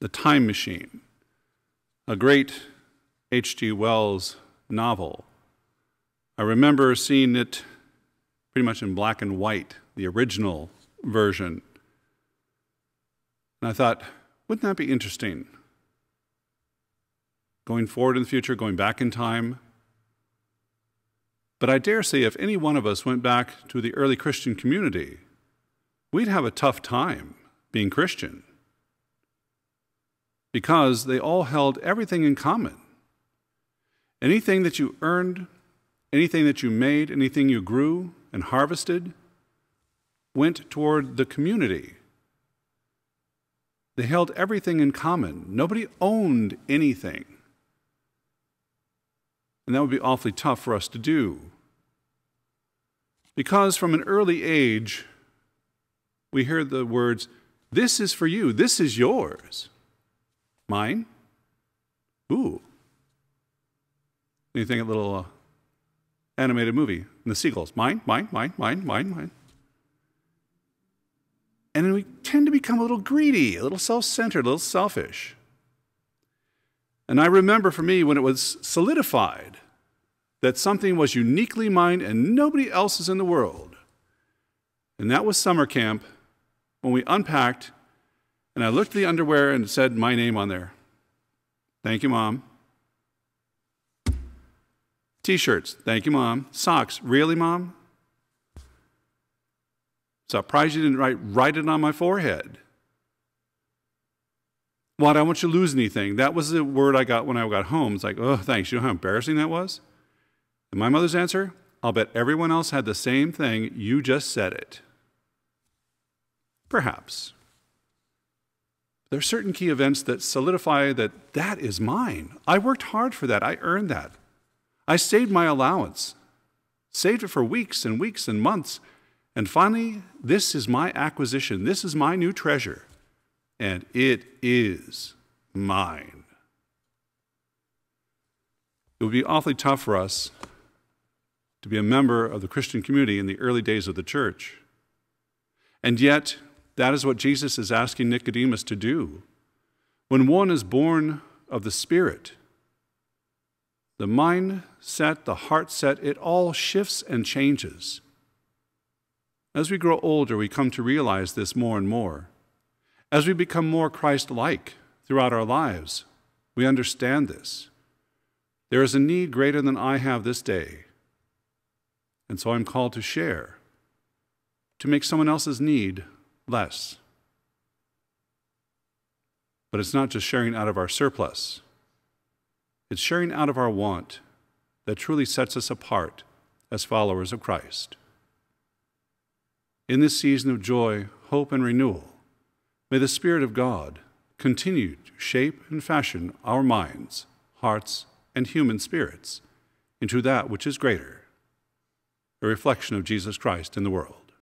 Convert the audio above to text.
The Time Machine, a great H.G. Wells novel. I remember seeing it pretty much in black and white, the original version. And I thought, wouldn't that be interesting? Going forward in the future, going back in time. But I dare say if any one of us went back to the early Christian community, we'd have a tough time being Christian, because they all held everything in common. Anything that you earned, anything that you made, anything you grew and harvested went toward the community. They held everything in common. Nobody owned anything. And that would be awfully tough for us to do. Because from an early age, we hear the words, "This is for you, this is yours." Mine? Ooh. You think a little animated movie, and the seagulls, mine, mine, mine, mine, mine, mine. And then we tend to become a little greedy, a little self-centered, a little selfish. And I remember for me when it was solidified that something was uniquely mine and nobody else's in the world. And that was summer camp when we unpacked and I looked at the underwear and it said my name on there. Thank you, Mom. T-shirts, thank you, Mom. Socks, really, Mom? Surprised you didn't write it on my forehead. Well, I don't want you to lose anything. That was the word I got when I got home. It's like, oh, thanks. You know how embarrassing that was? And my mother's answer, I'll bet everyone else had the same thing. You just said it. Perhaps. There are certain key events that solidify that that is mine. I worked hard for that. I earned that. I saved my allowance, saved it for weeks and weeks and months, and finally, this is my acquisition. This is my new treasure, and it is mine. It would be awfully tough for us to be a member of the Christian community in the early days of the church. And yet, that is what Jesus is asking Nicodemus to do. When one is born of the Spirit, the mindset, the heart set, it all shifts and changes. As we grow older, we come to realize this more and more. As we become more Christ-like throughout our lives, we understand this. There is a need greater than I have this day, and so I'm called to share, to make someone else's need less. But it's not just sharing out of our surplus. It's sharing out of our want that truly sets us apart as followers of Christ. In this season of joy, hope, and renewal, may the Spirit of God continue to shape and fashion our minds, hearts, and human spirits into that which is greater, a reflection of Jesus Christ in the world.